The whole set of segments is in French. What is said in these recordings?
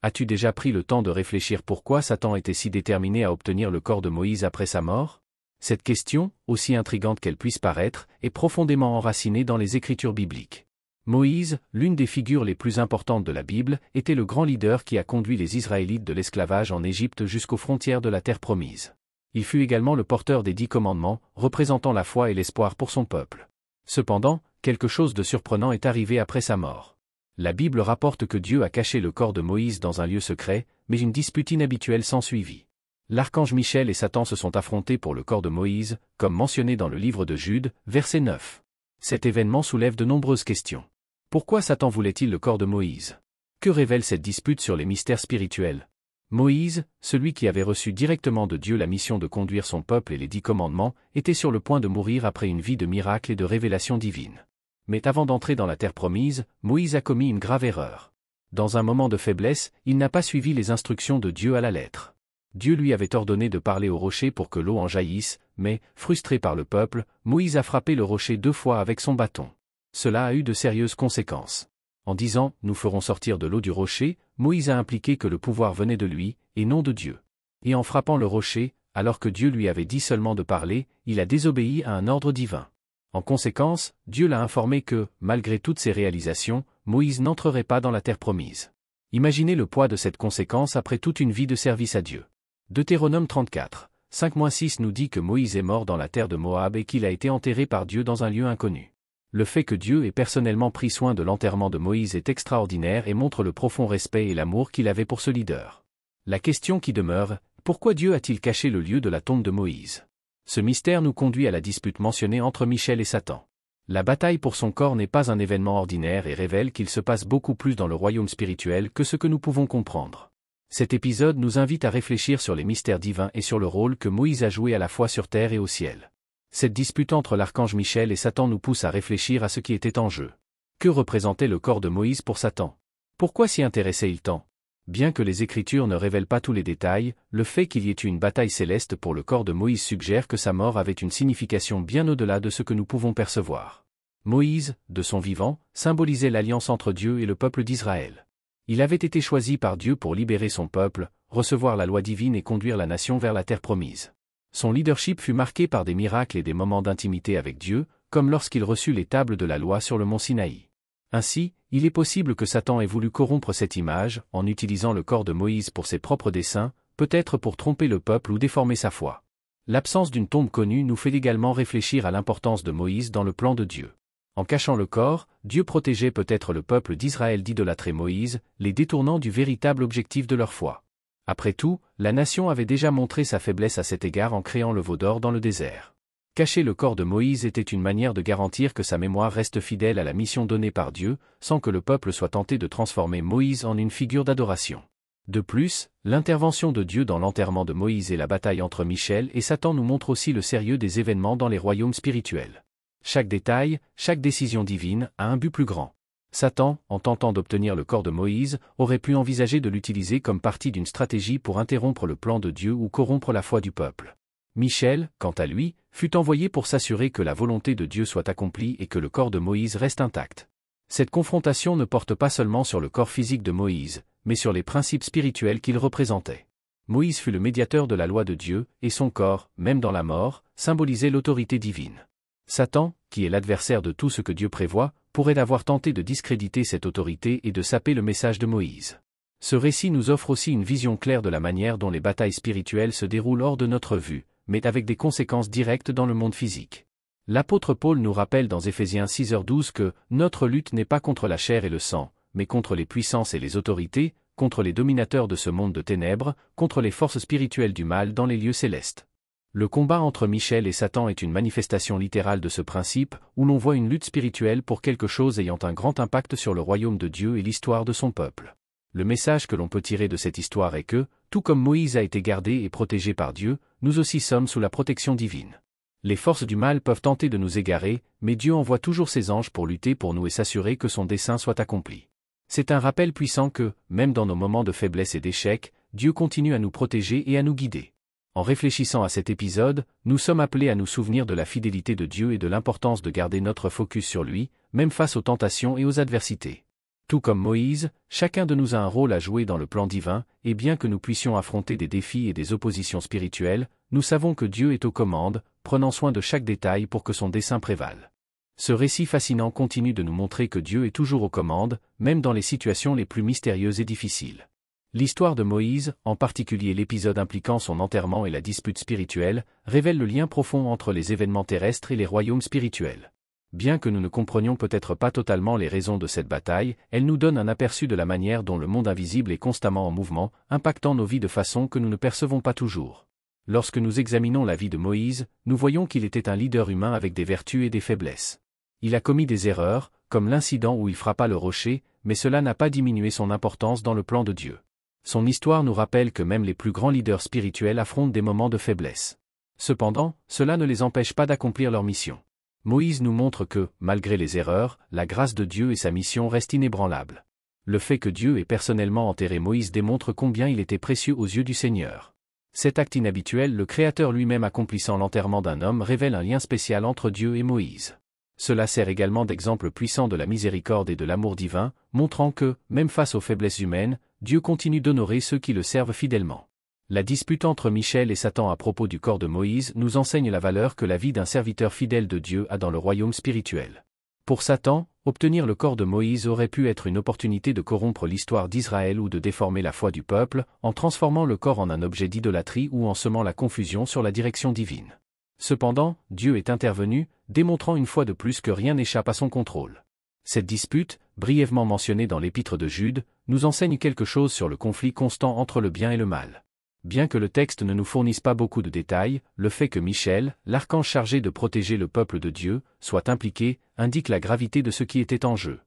As-tu déjà pris le temps de réfléchir pourquoi Satan était si déterminé à obtenir le corps de Moïse après sa mort? Cette question, aussi intrigante qu'elle puisse paraître, est profondément enracinée dans les Écritures bibliques. Moïse, l'une des figures les plus importantes de la Bible, était le grand leader qui a conduit les Israélites de l'esclavage en Égypte jusqu'aux frontières de la terre promise. Il fut également le porteur des 10 commandements, représentant la foi et l'espoir pour son peuple. Cependant, quelque chose de surprenant est arrivé après sa mort. La Bible rapporte que Dieu a caché le corps de Moïse dans un lieu secret, mais une dispute inhabituelle s'ensuivit. L'archange Michel et Satan se sont affrontés pour le corps de Moïse, comme mentionné dans le livre de Jude, verset 9. Cet événement soulève de nombreuses questions. Pourquoi Satan voulait-il le corps de Moïse? Que révèle cette dispute sur les mystères spirituels? Moïse, celui qui avait reçu directement de Dieu la mission de conduire son peuple et les 10 commandements, était sur le point de mourir après une vie de miracles et de révélations divines. Mais avant d'entrer dans la terre promise, Moïse a commis une grave erreur. Dans un moment de faiblesse, il n'a pas suivi les instructions de Dieu à la lettre. Dieu lui avait ordonné de parler au rocher pour que l'eau en jaillisse, mais, frustré par le peuple, Moïse a frappé le rocher 2 fois avec son bâton. Cela a eu de sérieuses conséquences. En disant « Nous ferons sortir de l'eau du rocher », Moïse a impliqué que le pouvoir venait de lui, et non de Dieu. Et en frappant le rocher, alors que Dieu lui avait dit seulement de parler, il a désobéi à un ordre divin. En conséquence, Dieu l'a informé que, malgré toutes ses réalisations, Moïse n'entrerait pas dans la terre promise. Imaginez le poids de cette conséquence après toute une vie de service à Dieu. Deutéronome 34, 5-6 nous dit que Moïse est mort dans la terre de Moab et qu'il a été enterré par Dieu dans un lieu inconnu. Le fait que Dieu ait personnellement pris soin de l'enterrement de Moïse est extraordinaire et montre le profond respect et l'amour qu'il avait pour ce leader. La question qui demeure, pourquoi Dieu a-t-il caché le lieu de la tombe de Moïse? Ce mystère nous conduit à la dispute mentionnée entre Michel et Satan. La bataille pour son corps n'est pas un événement ordinaire et révèle qu'il se passe beaucoup plus dans le royaume spirituel que ce que nous pouvons comprendre. Cet épisode nous invite à réfléchir sur les mystères divins et sur le rôle que Moïse a joué à la fois sur terre et au ciel. Cette dispute entre l'archange Michel et Satan nous pousse à réfléchir à ce qui était en jeu. Que représentait le corps de Moïse pour Satan? Pourquoi s'y intéressait-il tant? Bien que les Écritures ne révèlent pas tous les détails, le fait qu'il y ait eu une bataille céleste pour le corps de Moïse suggère que sa mort avait une signification bien au-delà de ce que nous pouvons percevoir. Moïse, de son vivant, symbolisait l'alliance entre Dieu et le peuple d'Israël. Il avait été choisi par Dieu pour libérer son peuple, recevoir la loi divine et conduire la nation vers la terre promise. Son leadership fut marqué par des miracles et des moments d'intimité avec Dieu, comme lorsqu'il reçut les tables de la loi sur le mont Sinaï. Ainsi, il est possible que Satan ait voulu corrompre cette image, en utilisant le corps de Moïse pour ses propres desseins, peut-être pour tromper le peuple ou déformer sa foi. L'absence d'une tombe connue nous fait également réfléchir à l'importance de Moïse dans le plan de Dieu. En cachant le corps, Dieu protégeait peut-être le peuple d'Israël d'idolâtrer Moïse, les détournant du véritable objectif de leur foi. Après tout, la nation avait déjà montré sa faiblesse à cet égard en créant le veau d'or dans le désert. Cacher le corps de Moïse était une manière de garantir que sa mémoire reste fidèle à la mission donnée par Dieu, sans que le peuple soit tenté de transformer Moïse en une figure d'adoration. De plus, l'intervention de Dieu dans l'enterrement de Moïse et la bataille entre Michel et Satan nous montrent aussi le sérieux des événements dans les royaumes spirituels. Chaque détail, chaque décision divine a un but plus grand. Satan, en tentant d'obtenir le corps de Moïse, aurait pu envisager de l'utiliser comme partie d'une stratégie pour interrompre le plan de Dieu ou corrompre la foi du peuple. Michel, quant à lui, fut envoyé pour s'assurer que la volonté de Dieu soit accomplie et que le corps de Moïse reste intact. Cette confrontation ne porte pas seulement sur le corps physique de Moïse, mais sur les principes spirituels qu'il représentait. Moïse fut le médiateur de la loi de Dieu, et son corps, même dans la mort, symbolisait l'autorité divine. Satan, qui est l'adversaire de tout ce que Dieu prévoit, pourrait avoir tenté de discréditer cette autorité et de saper le message de Moïse. Ce récit nous offre aussi une vision claire de la manière dont les batailles spirituelles se déroulent hors de notre vue, mais avec des conséquences directes dans le monde physique. L'apôtre Paul nous rappelle dans Éphésiens 6h12 que « Notre lutte n'est pas contre la chair et le sang, mais contre les puissances et les autorités, contre les dominateurs de ce monde de ténèbres, contre les forces spirituelles du mal dans les lieux célestes. » Le combat entre Michel et Satan est une manifestation littérale de ce principe, où l'on voit une lutte spirituelle pour quelque chose ayant un grand impact sur le royaume de Dieu et l'histoire de son peuple. Le message que l'on peut tirer de cette histoire est que, tout comme Moïse a été gardé et protégé par Dieu, nous aussi sommes sous la protection divine. Les forces du mal peuvent tenter de nous égarer, mais Dieu envoie toujours ses anges pour lutter pour nous et s'assurer que son dessein soit accompli. C'est un rappel puissant que, même dans nos moments de faiblesse et d'échec, Dieu continue à nous protéger et à nous guider. En réfléchissant à cet épisode, nous sommes appelés à nous souvenir de la fidélité de Dieu et de l'importance de garder notre focus sur lui, même face aux tentations et aux adversités. Tout comme Moïse, chacun de nous a un rôle à jouer dans le plan divin, et bien que nous puissions affronter des défis et des oppositions spirituelles, nous savons que Dieu est aux commandes, prenant soin de chaque détail pour que son dessein prévale. Ce récit fascinant continue de nous montrer que Dieu est toujours aux commandes, même dans les situations les plus mystérieuses et difficiles. L'histoire de Moïse, en particulier l'épisode impliquant son enterrement et la dispute spirituelle, révèle le lien profond entre les événements terrestres et les royaumes spirituels. Bien que nous ne comprenions peut-être pas totalement les raisons de cette bataille, elle nous donne un aperçu de la manière dont le monde invisible est constamment en mouvement, impactant nos vies de façon que nous ne percevons pas toujours. Lorsque nous examinons la vie de Moïse, nous voyons qu'il était un leader humain avec des vertus et des faiblesses. Il a commis des erreurs, comme l'incident où il frappa le rocher, mais cela n'a pas diminué son importance dans le plan de Dieu. Son histoire nous rappelle que même les plus grands leaders spirituels affrontent des moments de faiblesse. Cependant, cela ne les empêche pas d'accomplir leur mission. Moïse nous montre que, malgré les erreurs, la grâce de Dieu et sa mission restent inébranlables. Le fait que Dieu ait personnellement enterré Moïse démontre combien il était précieux aux yeux du Seigneur. Cet acte inhabituel, le Créateur lui-même accomplissant l'enterrement d'un homme, révèle un lien spécial entre Dieu et Moïse. Cela sert également d'exemple puissant de la miséricorde et de l'amour divin, montrant que, même face aux faiblesses humaines, Dieu continue d'honorer ceux qui le servent fidèlement. La dispute entre Michel et Satan à propos du corps de Moïse nous enseigne la valeur que la vie d'un serviteur fidèle de Dieu a dans le royaume spirituel. Pour Satan, obtenir le corps de Moïse aurait pu être une opportunité de corrompre l'histoire d'Israël ou de déformer la foi du peuple, en transformant le corps en un objet d'idolâtrie ou en semant la confusion sur la direction divine. Cependant, Dieu est intervenu, démontrant une fois de plus que rien n'échappe à son contrôle. Cette dispute, brièvement mentionnée dans l'épître de Jude, nous enseigne quelque chose sur le conflit constant entre le bien et le mal. Bien que le texte ne nous fournisse pas beaucoup de détails, le fait que Michel, l'archange chargé de protéger le peuple de Dieu, soit impliqué, indique la gravité de ce qui était en jeu.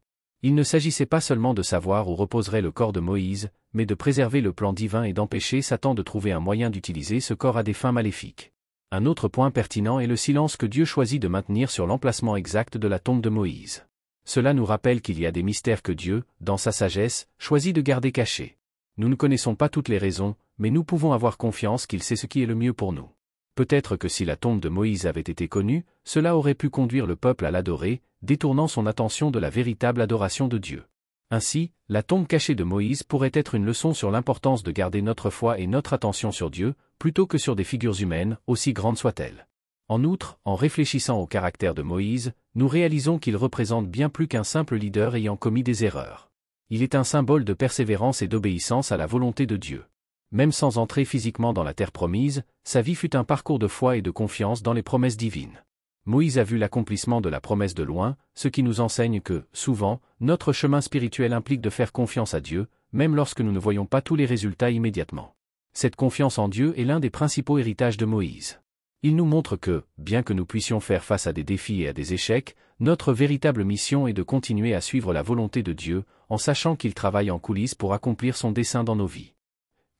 Il ne s'agissait pas seulement de savoir où reposerait le corps de Moïse, mais de préserver le plan divin et d'empêcher Satan de trouver un moyen d'utiliser ce corps à des fins maléfiques. Un autre point pertinent est le silence que Dieu choisit de maintenir sur l'emplacement exact de la tombe de Moïse. Cela nous rappelle qu'il y a des mystères que Dieu, dans sa sagesse, choisit de garder cachés. Nous ne connaissons pas toutes les raisons, mais nous pouvons avoir confiance qu'il sait ce qui est le mieux pour nous. Peut-être que si la tombe de Moïse avait été connue, cela aurait pu conduire le peuple à l'adorer, détournant son attention de la véritable adoration de Dieu. Ainsi, la tombe cachée de Moïse pourrait être une leçon sur l'importance de garder notre foi et notre attention sur Dieu, plutôt que sur des figures humaines, aussi grandes soient-elles. En outre, en réfléchissant au caractère de Moïse, nous réalisons qu'il représente bien plus qu'un simple leader ayant commis des erreurs. Il est un symbole de persévérance et d'obéissance à la volonté de Dieu. Même sans entrer physiquement dans la terre promise, sa vie fut un parcours de foi et de confiance dans les promesses divines. Moïse a vu l'accomplissement de la promesse de loin, ce qui nous enseigne que, souvent, notre chemin spirituel implique de faire confiance à Dieu, même lorsque nous ne voyons pas tous les résultats immédiatement. Cette confiance en Dieu est l'un des principaux héritages de Moïse. Il nous montre que, bien que nous puissions faire face à des défis et à des échecs, notre véritable mission est de continuer à suivre la volonté de Dieu, en sachant qu'il travaille en coulisses pour accomplir son dessein dans nos vies.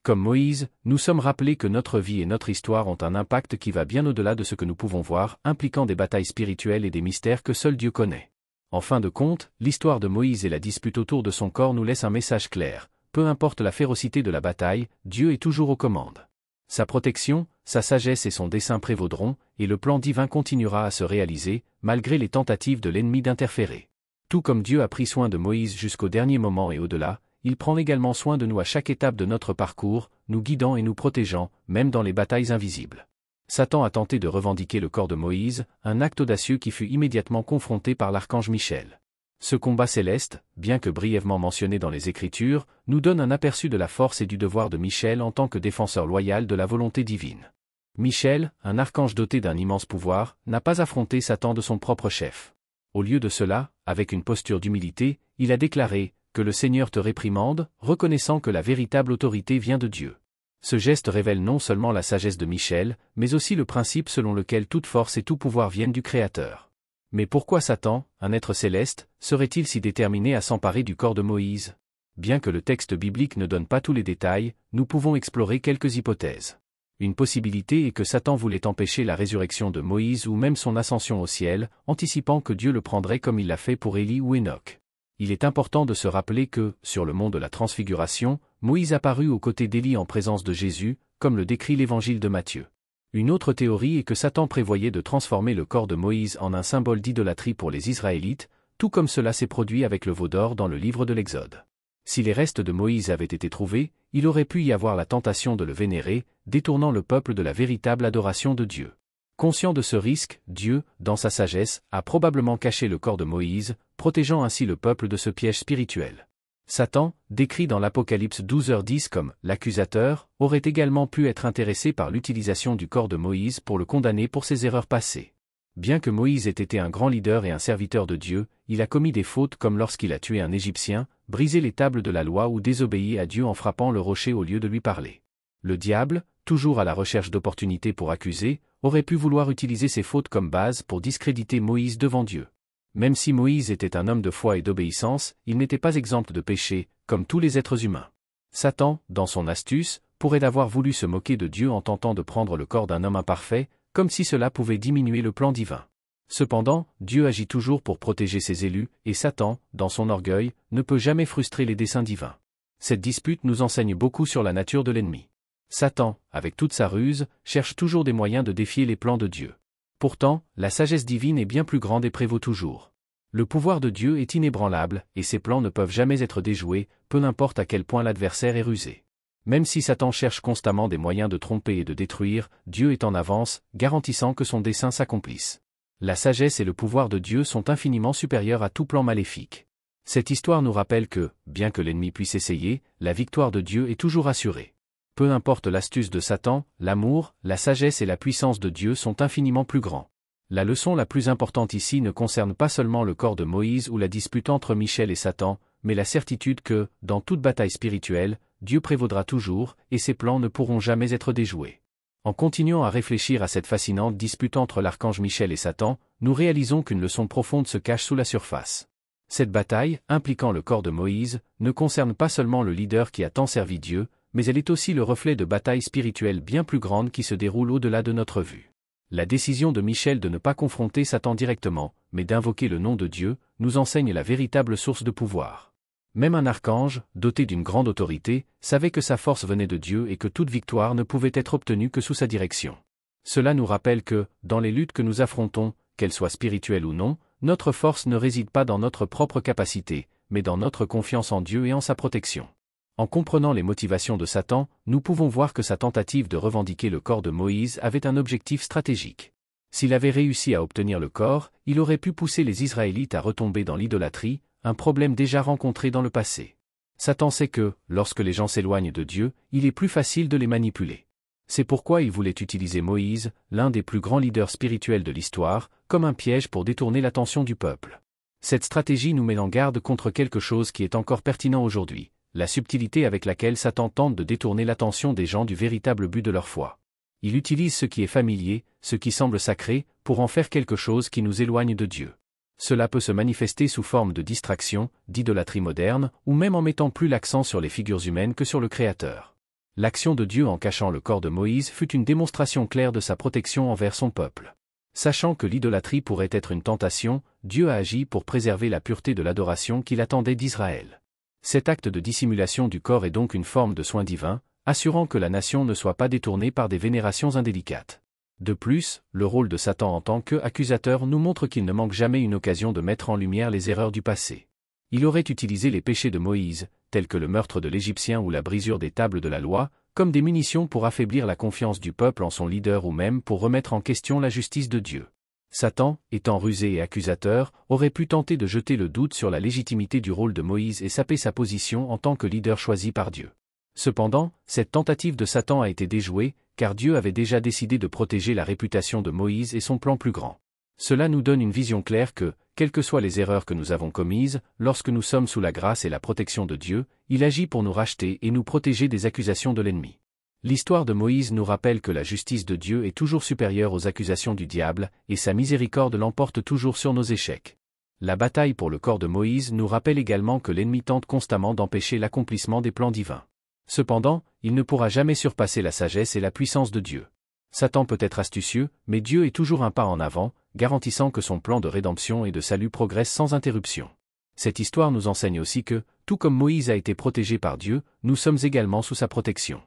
Comme Moïse, nous sommes rappelés que notre vie et notre histoire ont un impact qui va bien au-delà de ce que nous pouvons voir, impliquant des batailles spirituelles et des mystères que seul Dieu connaît. En fin de compte, l'histoire de Moïse et la dispute autour de son corps nous laissent un message clair. Peu importe la férocité de la bataille, Dieu est toujours aux commandes. Sa protection, sa sagesse et son dessein prévaudront, et le plan divin continuera à se réaliser, malgré les tentatives de l'ennemi d'interférer. Tout comme Dieu a pris soin de Moïse jusqu'au dernier moment et au-delà, il prend également soin de nous à chaque étape de notre parcours, nous guidant et nous protégeant, même dans les batailles invisibles. Satan a tenté de revendiquer le corps de Moïse, un acte audacieux qui fut immédiatement confronté par l'archange Michel. Ce combat céleste, bien que brièvement mentionné dans les Écritures, nous donne un aperçu de la force et du devoir de Michel en tant que défenseur loyal de la volonté divine. Michel, un archange doté d'un immense pouvoir, n'a pas affronté Satan de son propre chef. Au lieu de cela, avec une posture d'humilité, il a déclaré « Que le Seigneur te réprimande », reconnaissant que la véritable autorité vient de Dieu. Ce geste révèle non seulement la sagesse de Michel, mais aussi le principe selon lequel toute force et tout pouvoir viennent du Créateur. Mais pourquoi Satan, un être céleste, serait-il si déterminé à s'emparer du corps de Moïse? Bien que le texte biblique ne donne pas tous les détails, nous pouvons explorer quelques hypothèses. Une possibilité est que Satan voulait empêcher la résurrection de Moïse ou même son ascension au ciel, anticipant que Dieu le prendrait comme il l'a fait pour Élie ou Enoch. Il est important de se rappeler que, sur le mont de la Transfiguration, Moïse apparut aux côtés d'Élie en présence de Jésus, comme le décrit l'évangile de Matthieu. Une autre théorie est que Satan prévoyait de transformer le corps de Moïse en un symbole d'idolâtrie pour les Israélites, tout comme cela s'est produit avec le veau d'or dans le livre de l'Exode. Si les restes de Moïse avaient été trouvés, il aurait pu y avoir la tentation de le vénérer, détournant le peuple de la véritable adoration de Dieu. Conscient de ce risque, Dieu, dans sa sagesse, a probablement caché le corps de Moïse, protégeant ainsi le peuple de ce piège spirituel. Satan, décrit dans l'Apocalypse 12h10 comme « l'accusateur », aurait également pu être intéressé par l'utilisation du corps de Moïse pour le condamner pour ses erreurs passées. Bien que Moïse ait été un grand leader et un serviteur de Dieu, il a commis des fautes comme lorsqu'il a tué un Égyptien, brisé les tables de la loi ou désobéi à Dieu en frappant le rocher au lieu de lui parler. Le diable, toujours à la recherche d'opportunités pour accuser, aurait pu vouloir utiliser ces fautes comme base pour discréditer Moïse devant Dieu. Même si Moïse était un homme de foi et d'obéissance, il n'était pas exempt de péché, comme tous les êtres humains. Satan, dans son astuce, pourrait avoir voulu se moquer de Dieu en tentant de prendre le corps d'un homme imparfait, comme si cela pouvait diminuer le plan divin. Cependant, Dieu agit toujours pour protéger ses élus, et Satan, dans son orgueil, ne peut jamais frustrer les desseins divins. Cette dispute nous enseigne beaucoup sur la nature de l'ennemi. Satan, avec toute sa ruse, cherche toujours des moyens de défier les plans de Dieu. Pourtant, la sagesse divine est bien plus grande et prévaut toujours. Le pouvoir de Dieu est inébranlable, et ses plans ne peuvent jamais être déjoués, peu importe à quel point l'adversaire est rusé. Même si Satan cherche constamment des moyens de tromper et de détruire, Dieu est en avance, garantissant que son dessein s'accomplisse. La sagesse et le pouvoir de Dieu sont infiniment supérieurs à tout plan maléfique. Cette histoire nous rappelle que, bien que l'ennemi puisse essayer, la victoire de Dieu est toujours assurée. Peu importe l'astuce de Satan, l'amour, la sagesse et la puissance de Dieu sont infiniment plus grands. La leçon la plus importante ici ne concerne pas seulement le corps de Moïse ou la dispute entre Michel et Satan, mais la certitude que, dans toute bataille spirituelle, Dieu prévaudra toujours, et ses plans ne pourront jamais être déjoués. En continuant à réfléchir à cette fascinante dispute entre l'archange Michel et Satan, nous réalisons qu'une leçon profonde se cache sous la surface. Cette bataille, impliquant le corps de Moïse, ne concerne pas seulement le leader qui a tant servi Dieu, mais elle est aussi le reflet de batailles spirituelles bien plus grandes qui se déroulent au-delà de notre vue. La décision de Michel de ne pas confronter Satan directement, mais d'invoquer le nom de Dieu, nous enseigne la véritable source de pouvoir. Même un archange, doté d'une grande autorité, savait que sa force venait de Dieu et que toute victoire ne pouvait être obtenue que sous sa direction. Cela nous rappelle que, dans les luttes que nous affrontons, qu'elles soient spirituelles ou non, notre force ne réside pas dans notre propre capacité, mais dans notre confiance en Dieu et en sa protection. En comprenant les motivations de Satan, nous pouvons voir que sa tentative de revendiquer le corps de Moïse avait un objectif stratégique. S'il avait réussi à obtenir le corps, il aurait pu pousser les Israélites à retomber dans l'idolâtrie, un problème déjà rencontré dans le passé. Satan sait que, lorsque les gens s'éloignent de Dieu, il est plus facile de les manipuler. C'est pourquoi il voulait utiliser Moïse, l'un des plus grands leaders spirituels de l'histoire, comme un piège pour détourner l'attention du peuple. Cette stratégie nous met en garde contre quelque chose qui est encore pertinent aujourd'hui, la subtilité avec laquelle Satan tente de détourner l'attention des gens du véritable but de leur foi. Il utilise ce qui est familier, ce qui semble sacré, pour en faire quelque chose qui nous éloigne de Dieu. Cela peut se manifester sous forme de distraction, d'idolâtrie moderne, ou même en mettant plus l'accent sur les figures humaines que sur le Créateur. L'action de Dieu en cachant le corps de Moïse fut une démonstration claire de sa protection envers son peuple. Sachant que l'idolâtrie pourrait être une tentation, Dieu a agi pour préserver la pureté de l'adoration qu'il attendait d'Israël. Cet acte de dissimulation du corps est donc une forme de soin divin, assurant que la nation ne soit pas détournée par des vénérations indélicates. De plus, le rôle de Satan en tant qu'accusateur nous montre qu'il ne manque jamais une occasion de mettre en lumière les erreurs du passé. Il aurait utilisé les péchés de Moïse, tels que le meurtre de l'Égyptien ou la brisure des tables de la loi, comme des munitions pour affaiblir la confiance du peuple en son leader ou même pour remettre en question la justice de Dieu. Satan, étant rusé et accusateur, aurait pu tenter de jeter le doute sur la légitimité du rôle de Moïse et saper sa position en tant que leader choisi par Dieu. Cependant, cette tentative de Satan a été déjouée, car Dieu avait déjà décidé de protéger la réputation de Moïse et son plan plus grand. Cela nous donne une vision claire que, quelles que soient les erreurs que nous avons commises, lorsque nous sommes sous la grâce et la protection de Dieu, il agit pour nous racheter et nous protéger des accusations de l'ennemi. L'histoire de Moïse nous rappelle que la justice de Dieu est toujours supérieure aux accusations du diable, et sa miséricorde l'emporte toujours sur nos échecs. La bataille pour le corps de Moïse nous rappelle également que l'ennemi tente constamment d'empêcher l'accomplissement des plans divins. Cependant, il ne pourra jamais surpasser la sagesse et la puissance de Dieu. Satan peut être astucieux, mais Dieu est toujours un pas en avant, garantissant que son plan de rédemption et de salut progresse sans interruption. Cette histoire nous enseigne aussi que, tout comme Moïse a été protégé par Dieu, nous sommes également sous sa protection.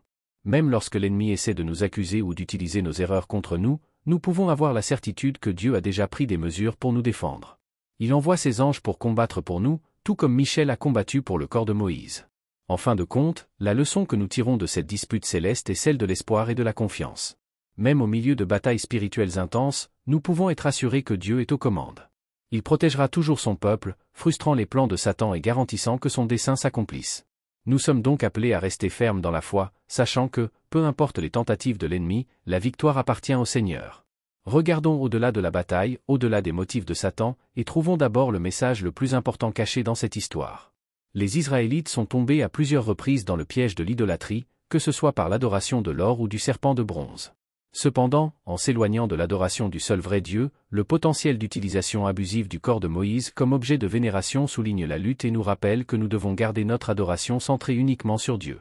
Même lorsque l'ennemi essaie de nous accuser ou d'utiliser nos erreurs contre nous, nous pouvons avoir la certitude que Dieu a déjà pris des mesures pour nous défendre. Il envoie ses anges pour combattre pour nous, tout comme Michel a combattu pour le corps de Moïse. En fin de compte, la leçon que nous tirons de cette dispute céleste est celle de l'espoir et de la confiance. Même au milieu de batailles spirituelles intenses, nous pouvons être assurés que Dieu est aux commandes. Il protégera toujours son peuple, frustrant les plans de Satan et garantissant que son dessein s'accomplisse. Nous sommes donc appelés à rester fermes dans la foi, sachant que, peu importe les tentatives de l'ennemi, la victoire appartient au Seigneur. Regardons au-delà de la bataille, au-delà des motifs de Satan, et trouvons d'abord le message le plus important caché dans cette histoire. Les Israélites sont tombés à plusieurs reprises dans le piège de l'idolâtrie, que ce soit par l'adoration de l'or ou du serpent de bronze. Cependant, en s'éloignant de l'adoration du seul vrai Dieu, le potentiel d'utilisation abusive du corps de Moïse comme objet de vénération souligne la lutte et nous rappelle que nous devons garder notre adoration centrée uniquement sur Dieu.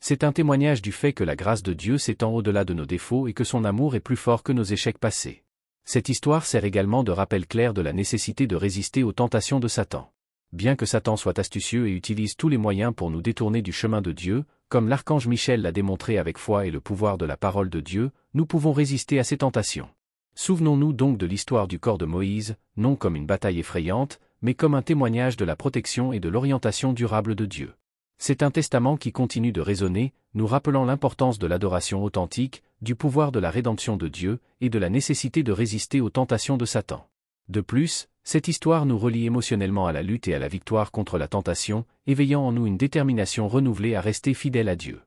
C'est un témoignage du fait que la grâce de Dieu s'étend au-delà de nos défauts et que son amour est plus fort que nos échecs passés. Cette histoire sert également de rappel clair de la nécessité de résister aux tentations de Satan. Bien que Satan soit astucieux et utilise tous les moyens pour nous détourner du chemin de Dieu, comme l'archange Michel l'a démontré avec foi et le pouvoir de la parole de Dieu, nous pouvons résister à ces tentations. Souvenons-nous donc de l'histoire du corps de Moïse, non comme une bataille effrayante, mais comme un témoignage de la protection et de l'orientation durable de Dieu. C'est un testament qui continue de résonner, nous rappelant l'importance de l'adoration authentique, du pouvoir de la rédemption de Dieu, et de la nécessité de résister aux tentations de Satan. De plus, cette histoire nous relie émotionnellement à la lutte et à la victoire contre la tentation, éveillant en nous une détermination renouvelée à rester fidèle à Dieu.